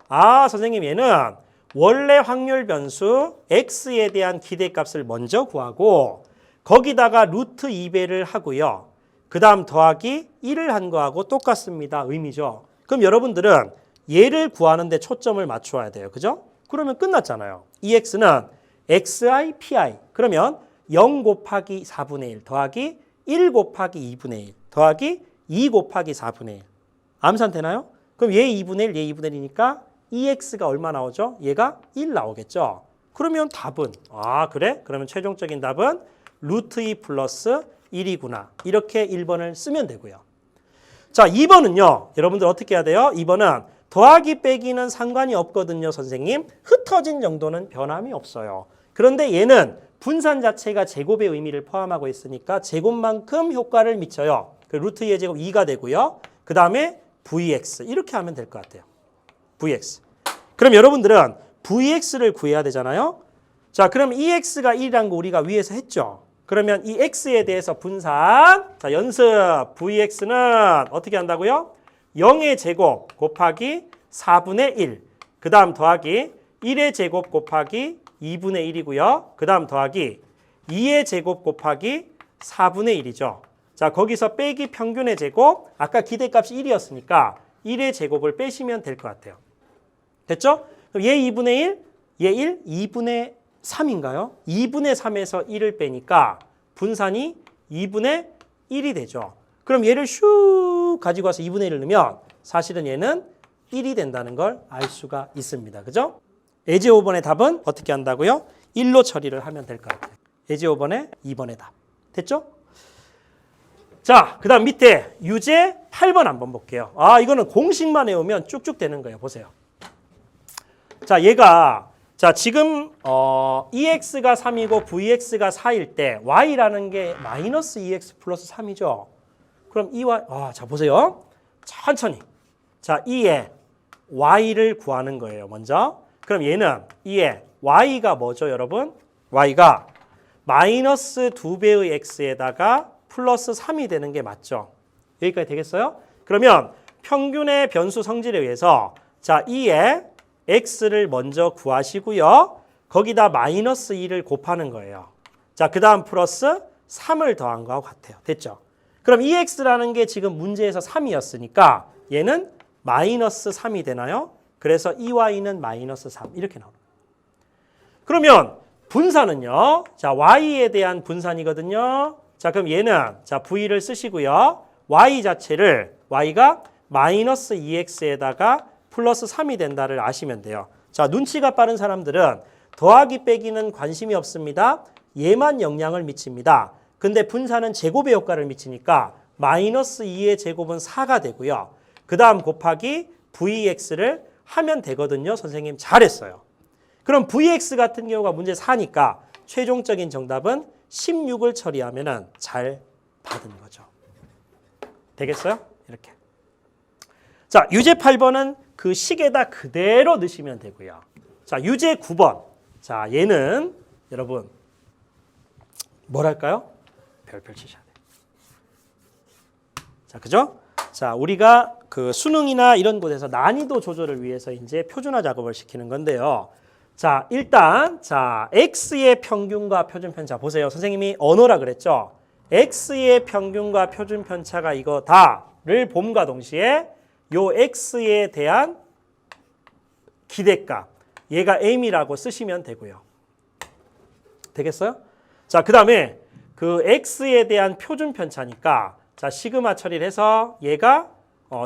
선생님 얘는 원래 확률 변수 x에 대한 기대값을 먼저 구하고 거기다가 루트 2배를 하고요. 그 다음 더하기 1을 한 거하고 똑같습니다. 의미죠. 그럼 여러분들은 얘를 구하는 데 초점을 맞춰야 돼요. 그죠? 그러면 끝났잖아요. 이 x는 xi, pi. 그러면 0 곱하기 4분의 1 더하기 1 곱하기 2분의 1 더하기 2 곱하기 4분의 1. 암산 되나요? 그럼 얘 2분의 1, 얘 2분의 1이니까 2x가 얼마 나오죠? 얘가 1 나오겠죠? 그러면 답은 그래? 그러면 최종적인 답은 루트 2 플러스 1이구나. 이렇게 1번을 쓰면 되고요. 자, 2번은요. 여러분들 어떻게 해야 돼요? 2번은 더하기 빼기는 상관이 없거든요. 선생님. 흩어진 정도는 변함이 없어요. 그런데 얘는 분산 자체가 제곱의 의미를 포함하고 있으니까 제곱만큼 효과를 미쳐요. 그 루트 2의 제곱 2가 되고요. 그 다음에 vx 이렇게 하면 될 것 같아요. vx. 그럼 여러분들은 vx를 구해야 되잖아요. 자, 그럼 이 x가 1이라는 거 우리가 위에서 했죠. 그러면 이 x에 대해서 분산. 자, 연습 vx는 어떻게 한다고요? 0의 제곱 곱하기 4분의 1. 그 다음 더하기 1의 제곱 곱하기 2분의 1이고요. 그 다음 더하기 2의 제곱 곱하기 4분의 1이죠. 자, 거기서 빼기 평균의 제곱. 아까 기대값이 1이었으니까 1의 제곱을 빼시면 될 것 같아요. 됐죠? 그럼 얘 2분의 1, 얘 1, 2분의 3인가요? 2분의 3에서 1을 빼니까 분산이 2분의 1이 되죠. 그럼 얘를 슉 가지고 와서 2분의 1을 넣으면 사실은 얘는 1이 된다는 걸 알 수가 있습니다. 그죠? 예제 5번의 답은 어떻게 한다고요? 1로 처리를 하면 될 것 같아요. 예제 5번의 2번의 답. 됐죠? 자, 그 다음 밑에 유제 8번 한번 볼게요. 이거는 공식만 외우면 쭉쭉 되는 거예요. 보세요. 자, 얘가 자, 지금 EX가 3이고 VX가 4일 때 Y라는 게 마이너스 2X 플러스 3이죠. 그럼 자, 보세요. 천천히. 자, E에 Y를 구하는 거예요. 먼저. 그럼 얘는 E에 Y가 뭐죠, 여러분? Y가 마이너스 2배의 X에다가 플러스 3이 되는 게 맞죠. 여기까지 되겠어요? 그러면 평균의 변수 성질에 의해서 자, E에 x를 먼저 구하시고요. 거기다 마이너스 2를 곱하는 거예요. 자, 그 다음 플러스 3을 더한 거하고 같아요. 됐죠? 그럼 이 x라는 게 지금 문제에서 3이었으니까 얘는 마이너스 3이 되나요? 그래서 이 y는 마이너스 3 이렇게 나오는 거예요. 그러면 분산은요. 자, y에 대한 분산이거든요. 자, 그럼 얘는 자 v를 쓰시고요. y 자체를 y가 마이너스 2x에다가 플러스 3이 된다를 아시면 돼요. 자, 눈치가 빠른 사람들은 더하기 빼기는 관심이 없습니다. 얘만 영향을 미칩니다. 근데 분산은 제곱의 효과를 미치니까 마이너스 2의 제곱은 4가 되고요. 그 다음 곱하기 vx를 하면 되거든요. 선생님 잘했어요. 그럼 vx 같은 경우가 문제 4니까 최종적인 정답은 16을 처리하면 잘 받은 거죠. 되겠어요? 이렇게. 자, 유제 8번은 그 식에다 그대로 넣으시면 되고요. 자, 유제 9번. 자, 얘는 여러분 뭐랄까요? 별표 치셔야 돼요. 자, 그죠? 자, 우리가 그 수능이나 이런 곳에서 난이도 조절을 위해서 이제 표준화 작업을 시키는 건데요. 자, 일단 자, x의 평균과 표준 편차 보세요. 선생님이 언어라 그랬죠? x의 평균과 표준 편차가 이거다를 봄과 동시에 요 x에 대한 기대값, 얘가 m이라고 쓰시면 되고요. 되겠어요? 자, 그 다음에 그 x에 대한 표준 편차니까 자, 시그마 처리를 해서 얘가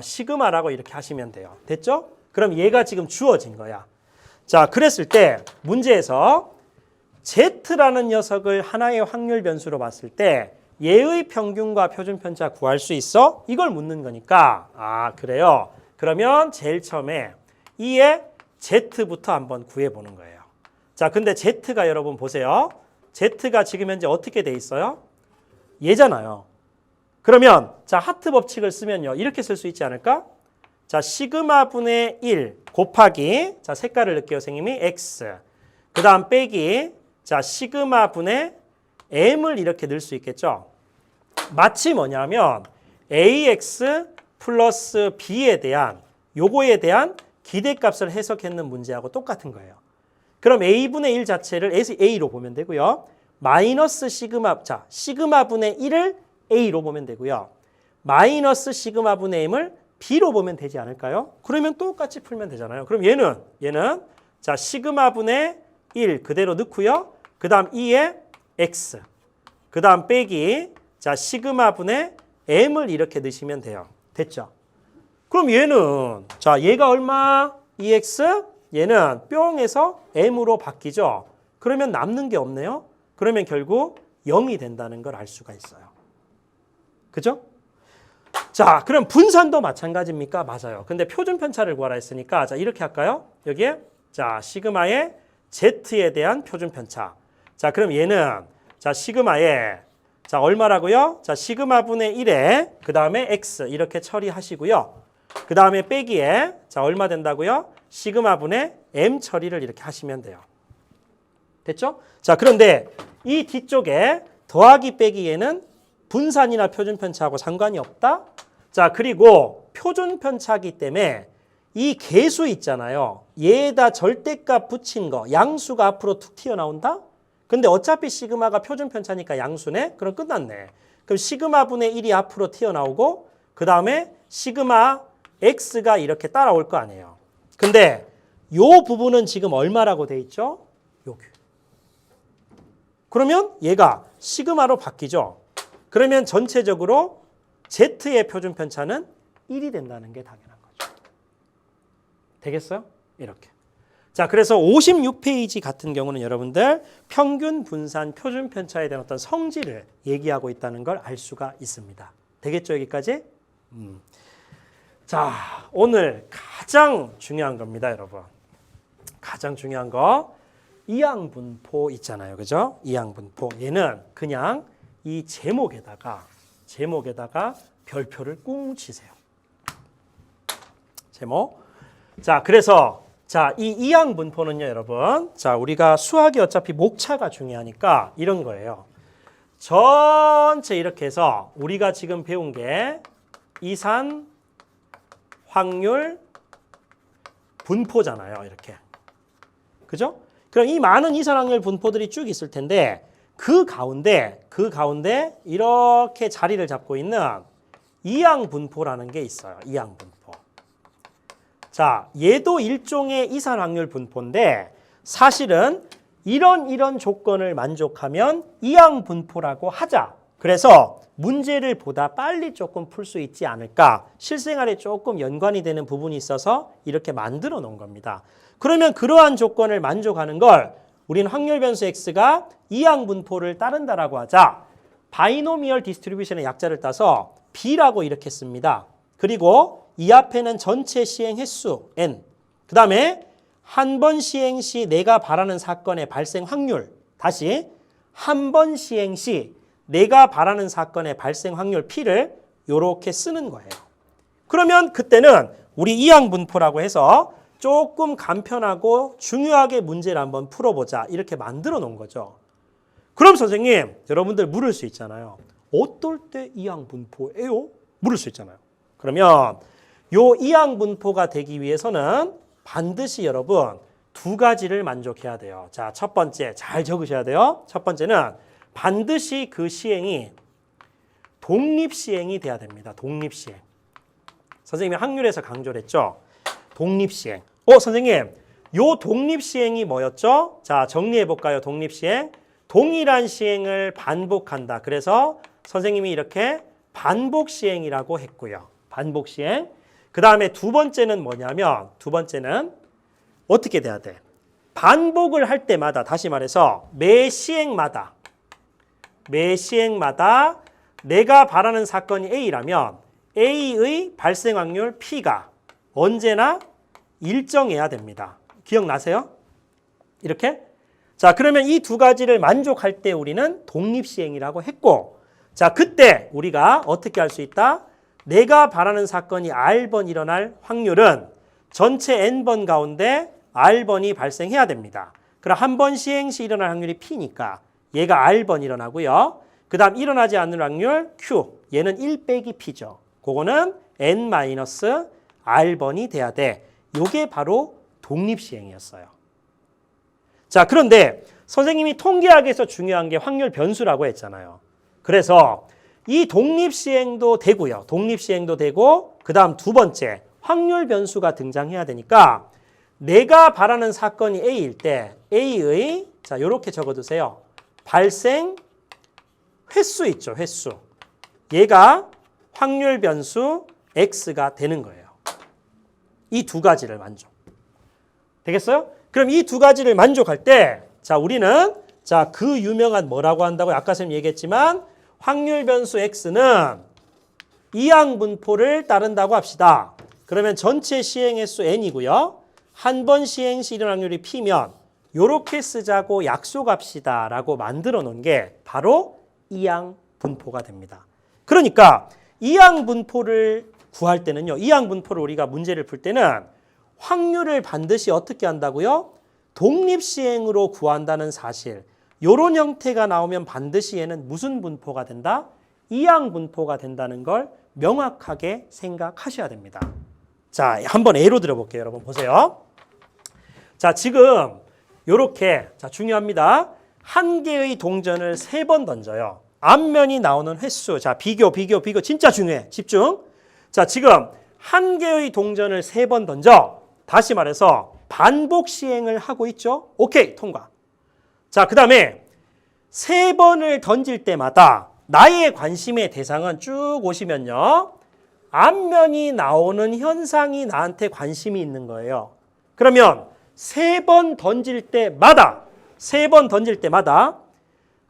시그마라고 이렇게 하시면 돼요. 됐죠? 그럼 얘가 지금 주어진 거야. 자, 그랬을 때 문제에서 Z라는 녀석을 하나의 확률 변수로 봤을 때 얘의 평균과 표준 편차 구할 수 있어? 이걸 묻는 거니까 아, 그래요. 그러면 제일 처음에 이의 Z부터 한번 구해보는 거예요. 자, 근데 Z가 여러분 보세요. Z가 지금 현재 어떻게 돼 있어요? 얘잖아요. 그러면 자, 하트 법칙을 쓰면요. 이렇게 쓸 수 있지 않을까? 자, 시그마 분의 1 곱하기 자, 색깔을 넣을게요, 선생님이 X. 그 다음 빼기 자, 시그마 분의 M을 이렇게 넣을 수 있겠죠? 마치 뭐냐면 AX 플러스 B에 대한 요거에 대한 기대값을 해석했는 문제하고 똑같은 거예요. 그럼 A분의 1 자체를 A로 보면 되고요. 마이너스 시그마, 자, 시그마 분의 1을 A로 보면 되고요. 마이너스 시그마 분의 M을 B로 보면 되지 않을까요? 그러면 똑같이 풀면 되잖아요. 그럼 얘는 자, 시그마 분의 1 그대로 넣고요. 그 다음 2에 X. 그 다음 빼기 자, 시그마 분의 M을 이렇게 넣으시면 돼요. 됐죠? 그럼 얘는 자, 얘가 얼마? 2X? 얘는 뿅에서 M으로 바뀌죠? 그러면 남는 게 없네요? 그러면 결국 0이 된다는 걸 알 수가 있어요. 그죠? 자, 그럼 분산도 마찬가지입니까? 맞아요. 근데 표준 편차를 구하라 했으니까 자, 이렇게 할까요? 여기에 자, 시그마의 Z에 대한 표준 편차. 자, 그럼 얘는 자, 시그마에 자, 얼마라고요? 자, 시그마 분의 1에 그 다음에 X 이렇게 처리하시고요. 그 다음에 빼기에 자, 얼마 된다고요? 시그마 분의 M 처리를 이렇게 하시면 돼요. 됐죠? 자, 그런데 이 뒤쪽에 더하기 빼기에는 분산이나 표준 편차하고 상관이 없다? 자, 그리고 표준 편차기 때문에 이 계수 있잖아요. 얘에다 절대값 붙인 거, 양수가 앞으로 툭 튀어나온다? 근데 어차피 시그마가 표준 편차니까 양수네? 그럼 끝났네. 그럼 시그마 분의 1이 앞으로 튀어나오고 그 다음에 시그마 X가 이렇게 따라올 거 아니에요. 근데 요 부분은 지금 얼마라고 돼 있죠? 여기. 그러면 얘가 시그마로 바뀌죠. 그러면 전체적으로 Z의 표준 편차는 1이 된다는 게 당연한 거죠. 되겠어요? 이렇게. 자, 그래서 56페이지 같은 경우는 여러분들 평균 분산 표준 편차에 대한 어떤 성질을 얘기하고 있다는 걸 알 수가 있습니다. 되겠죠, 여기까지? 자, 오늘 가장 중요한 겁니다, 여러분. 가장 중요한 거 이항분포 있잖아요, 그죠? 이항분포. 얘는 그냥 이 제목에다가 별표를 꾹 치세요. 제목. 자, 그래서 자, 이 이항분포는요, 여러분. 자, 우리가 수학이 어차피 목차가 중요하니까 이런 거예요. 전체 이렇게 해서 우리가 지금 배운 게 이산 확률 분포잖아요, 이렇게. 그죠? 그럼 이 많은 이산 확률 분포들이 쭉 있을 텐데 그 가운데 이렇게 자리를 잡고 있는 이항분포라는 게 있어요. 이항분포. 자, 얘도 일종의 이산 확률 분포인데 사실은 이런 조건을 만족하면 이항분포라고 하자. 그래서 문제를 보다 빨리 조금 풀 수 있지 않을까. 실생활에 조금 연관이 되는 부분이 있어서 이렇게 만들어 놓은 겁니다. 그러면 그러한 조건을 만족하는 걸 우리는 확률 변수 X가 이항분포를 따른다라고 하자. 바이노미얼 디스트리뷰션의 약자를 따서 B라고 이렇게 씁니다. 그리고 이 앞에는 전체 시행 횟수 N. 그 다음에 한 번 시행 시 내가 바라는 사건의 발생 확률. 다시 한 번 시행 시 내가 바라는 사건의 발생 확률 P를 이렇게 쓰는 거예요. 그러면 그때는 우리 이항분포라고 해서 조금 간편하고 중요하게 문제를 한번 풀어보자. 이렇게 만들어 놓은 거죠. 그럼 선생님, 여러분들 물을 수 있잖아요. 어떨 때 이항분포예요? 물을 수 있잖아요. 그러면 요 이항분포가 되기 위해서는 반드시 여러분 두 가지를 만족해야 돼요. 자, 첫 번째 잘 적으셔야 돼요. 첫 번째는 반드시 그 시행이 독립시행이 돼야 됩니다. 독립시행. 선생님이 확률에서 강조를 했죠. 독립시행. 선생님, 요 독립시행이 뭐였죠? 자, 정리해볼까요? 독립시행. 동일한 시행을 반복한다. 그래서 선생님이 이렇게 반복 시행이라고 했고요. 반복 시행. 그 다음에 두 번째는 뭐냐면 두 번째는 어떻게 돼야 돼? 반복을 할 때마다 다시 말해서 매 시행마다 내가 바라는 사건이 A라면 A의 발생 확률 P가 언제나 일정해야 됩니다. 기억나세요? 이렇게? 자, 그러면 이 두 가지를 만족할 때 우리는 독립시행이라고 했고, 자, 그때 우리가 어떻게 할 수 있다? 내가 바라는 사건이 R번 일어날 확률은 전체 N번 가운데 R번이 발생해야 됩니다. 그럼 한 번 시행 시 일어날 확률이 P니까 얘가 R번 일어나고요. 그 다음 일어나지 않는 확률 Q, 얘는 1 빼기 P죠. 그거는 N-R번이 돼야 돼. 이게 바로 독립시행이었어요. 자, 그런데 선생님이 통계학에서 중요한 게 확률 변수라고 했잖아요. 그래서 이 독립시행도 되고요. 독립시행도 되고 그 다음 두 번째 확률 변수가 등장해야 되니까 내가 바라는 사건이 A일 때 A의 자 이렇게 적어두세요. 발생 횟수 있죠. 횟수. 얘가 확률 변수 X가 되는 거예요. 이 두 가지를 만족. 되겠어요? 그럼 이 두 가지를 만족할 때 자 우리는 자 그 유명한 뭐라고 한다고요? 아까 선생님 얘기했지만 확률 변수 X는 이항 분포를 따른다고 합시다. 그러면 전체 시행 횟수 N이고요. 한 번 시행 시 일어날 확률이 P면 요렇게 쓰자고 약속합시다 라고 만들어 놓은 게 바로 이항 분포가 됩니다. 그러니까 이항 분포를 구할 때는요. 이항 분포를 우리가 문제를 풀 때는 확률을 반드시 어떻게 한다고요? 독립시행으로 구한다는 사실. 요런 형태가 나오면 반드시 얘는 무슨 분포가 된다? 이항 분포가 된다는 걸 명확하게 생각하셔야 됩니다. 자, 한번 예로 들어볼게요. 여러분 보세요. 자, 지금 요렇게 자 중요합니다. 한 개의 동전을 3번 던져요. 앞면이 나오는 횟수. 자, 비교 진짜 중요해. 집중. 자, 지금 한 개의 동전을 3번 던져. 다시 말해서 반복 시행을 하고 있죠. 오케이, 통과. 자, 그 다음에 3번을 던질 때마다 나의 관심의 대상은 쭉 오시면요. 앞면이 나오는 현상이 나한테 관심이 있는 거예요. 그러면 3번 던질 때마다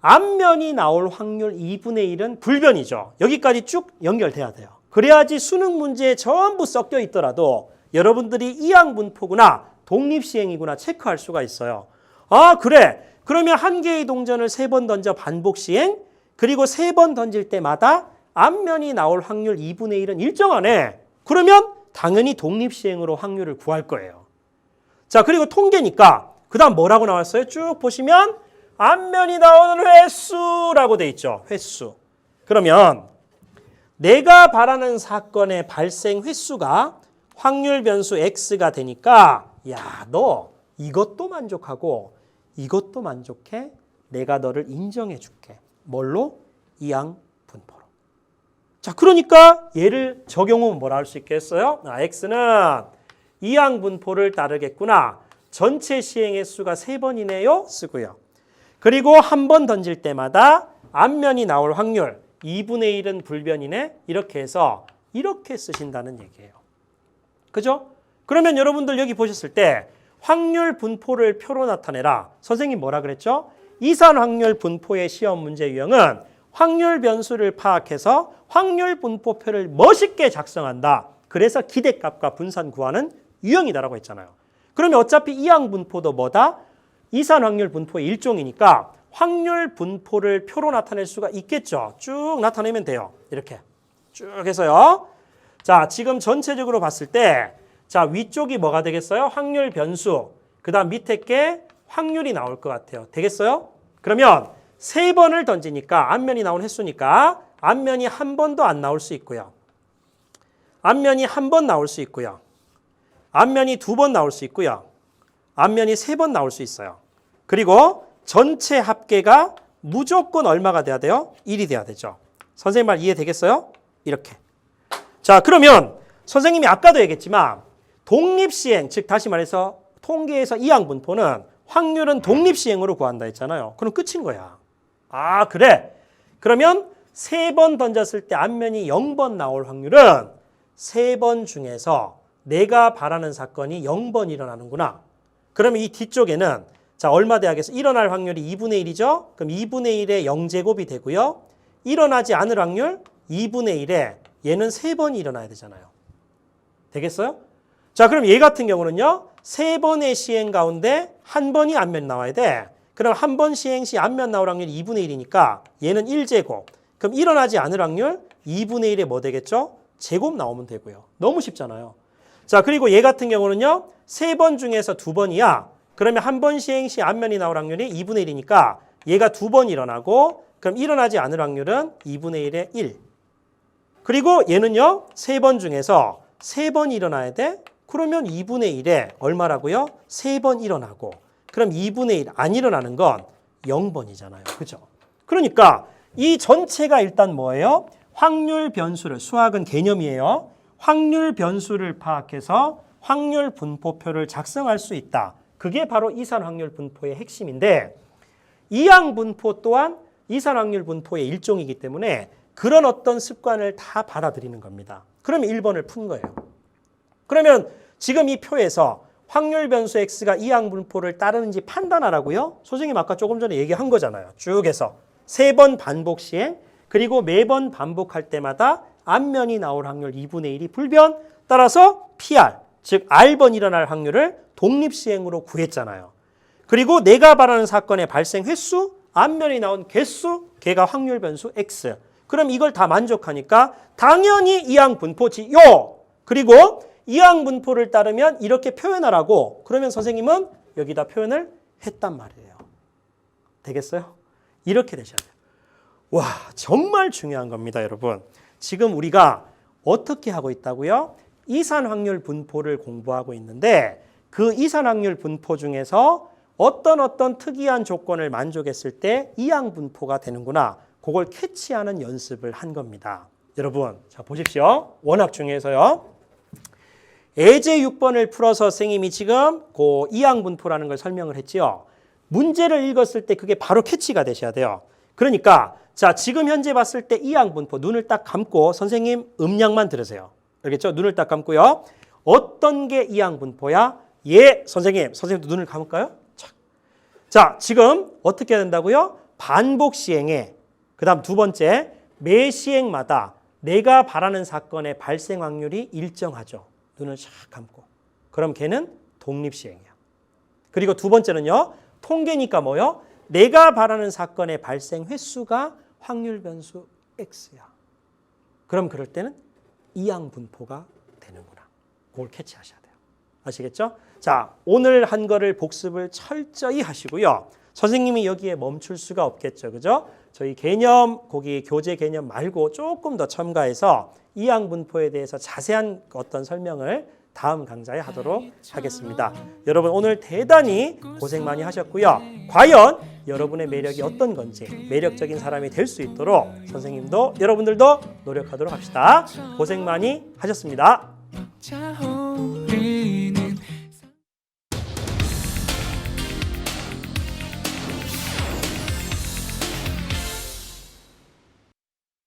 앞면이 나올 확률 2분의 1은 불변이죠. 여기까지 쭉 연결돼야 돼요. 그래야지 수능 문제에 전부 섞여 있더라도 여러분들이 이항 분포구나 독립시행이구나 체크할 수가 있어요. 아, 그래. 그러면 한 개의 동전을 3번 던져 반복 시행, 그리고 3번 던질 때마다 앞면이 나올 확률 2분의 1은 일정하네. 그러면 당연히 독립시행으로 확률을 구할 거예요. 자, 그리고 통계니까 그 다음 뭐라고 나왔어요? 쭉 보시면 앞면이 나오는 횟수라고 돼 있죠. 횟수. 그러면 내가 바라는 사건의 발생 횟수가 확률 변수 X가 되니까 야, 너 이것도 만족하고 이것도 만족해? 내가 너를 인정해 줄게. 뭘로? 이항 분포로. 자, 그러니까 얘를 적용하면 뭐라 할 수 있겠어요? X는 이항 분포를 따르겠구나. 전체 시행 횟수가 3번이네요. 쓰고요. 그리고 한 번 던질 때마다 앞면이 나올 확률 2분의 1은 불변이네. 이렇게 해서 이렇게 쓰신다는 얘기예요. 그죠? 그러면 여러분들 여기 보셨을 때 확률 분포를 표로 나타내라. 선생님 뭐라 그랬죠? 이산 확률 분포의 시험 문제 유형은 확률 변수를 파악해서 확률 분포표를 멋있게 작성한다. 그래서 기대값과 분산 구하는 유형이다라고 했잖아요. 그러면 어차피 이항 분포도 뭐다? 이산 확률 분포의 일종이니까 확률 분포를 표로 나타낼 수가 있겠죠. 쭉 나타내면 돼요. 이렇게 쭉 해서요. 자, 지금 전체적으로 봤을 때 자, 위쪽이 뭐가 되겠어요? 확률 변수. 그 다음 밑에 게 확률이 나올 것 같아요. 되겠어요? 그러면 3번을 던지니까 앞면이 나온 횟수니까 앞면이 한 번도 안 나올 수 있고요. 앞면이 한 번 나올 수 있고요. 앞면이 2번 나올 수 있고요. 앞면이 3번 나올 수 있어요. 그리고 전체 합계가 무조건 얼마가 돼야 돼요? 1이 돼야 되죠. 선생님 말 이해되겠어요? 이렇게. 자, 그러면 선생님이 아까도 얘기했지만 독립시행, 즉 다시 말해서 통계에서 이항 분포는 확률은 독립시행으로 구한다 했잖아요. 그럼 끝인 거야. 아, 그래. 그러면 3번 던졌을 때 앞면이 0번 나올 확률은 3번 중에서 내가 바라는 사건이 0번 일어나는구나. 그러면 이 뒤쪽에는 자, 얼마 대학에서 일어날 확률이 2분의 1이죠? 그럼 2분의 1의 0제곱이 되고요. 일어나지 않을 확률 2분의 1에 얘는 3번이 일어나야 되잖아요. 되겠어요? 자, 그럼 얘 같은 경우는요. 3번의 시행 가운데 1번이 앞면 나와야 돼. 그럼 1번 시행 시 앞면 나올 확률이 2분의 1이니까 얘는 1제곱. 그럼 일어나지 않을 확률 2분의 1에 뭐 되겠죠? 제곱 나오면 되고요. 너무 쉽잖아요. 자, 그리고 얘 같은 경우는요. 3번 중에서 2번이야. 그러면 1번 시행 시 앞면이 나올 확률이 2분의 1이니까 얘가 2번 일어나고 그럼 일어나지 않을 확률은 2분의 1에 1. 그리고 얘는요. 3번 중에서 3번 일어나야 돼. 그러면 2분의 1에 얼마라고요? 3번 일어나고 그럼 2분의 1 안 일어나는 건 0번이잖아요. 그죠? 그러니까 이 전체가 일단 뭐예요? 확률 변수를, 수학은 개념이에요. 확률 변수를 파악해서 확률 분포표를 작성할 수 있다. 그게 바로 이산 확률 분포의 핵심인데 이항 분포 또한 이산 확률 분포의 일종이기 때문에 그런 어떤 습관을 다 받아들이는 겁니다. 그러면 1번을 푼 거예요. 그러면 지금 이 표에서 확률 변수 x가 이항 분포를 따르는지 판단하라고요? 선생님 아까 조금 전에 얘기한 거잖아요. 쭉 해서 3번 반복 시행 그리고 매번 반복할 때마다 앞면이 나올 확률 2분의 1이 불변 따라서 PR 즉 R번 일어날 확률을 독립시행으로 구했잖아요. 그리고 내가 바라는 사건의 발생 횟수 앞면이 나온 개수 걔가 확률 변수 X 그럼 이걸 다 만족하니까 당연히 이항 분포지요. 그리고 이항 분포를 따르면 이렇게 표현하라고 그러면 선생님은 여기다 표현을 했단 말이에요. 되겠어요? 이렇게 되셔야 돼요. 와, 정말 중요한 겁니다, 여러분. 지금 우리가 어떻게 하고 있다고요? 이산 확률 분포를 공부하고 있는데 그 이산 확률 분포 중에서 어떤 특이한 조건을 만족했을 때 이항 분포가 되는구나. 그걸 캐치하는 연습을 한 겁니다. 여러분, 자 보십시오. 원학 중에서요. 예제 6번을 풀어서 선생님이 지금 그 이항 분포라는 걸 설명을 했지요. 문제를 읽었을 때 그게 바로 캐치가 되셔야 돼요. 그러니까 자 지금 현재 봤을 때 이항 분포 눈을 딱 감고 선생님 음량만 들으세요. 알겠죠? 눈을 딱 감고요. 어떤 게 이항 분포야? 예, 선생님도 눈을 감을까요? 자, 지금 어떻게 해야 된다고요? 반복 시행에 그 다음 두 번째 매 시행마다 내가 바라는 사건의 발생 확률이 일정하죠. 눈을 샥 감고. 그럼 걔는 독립시행이야. 그리고 두 번째는요. 통계니까 뭐요? 내가 바라는 사건의 발생 횟수가 확률 변수 X야. 그럼 그럴 때는 이항 분포가 되는구나. 그걸 캐치하셔야 돼요. 아시겠죠? 자, 오늘 한 거를 복습을 철저히 하시고요. 선생님이 여기에 멈출 수가 없겠죠. 그죠? 저희 개념, 거기 교재 개념 말고 조금 더 첨가해서 이항 분포에 대해서 자세한 어떤 설명을 다음 강좌에 하도록 하겠습니다. 여러분 오늘 대단히 고생 많이 하셨고요. 과연 여러분의 매력이 어떤 건지 매력적인 사람이 될 수 있도록 선생님도 여러분들도 노력하도록 합시다. 고생 많이 하셨습니다.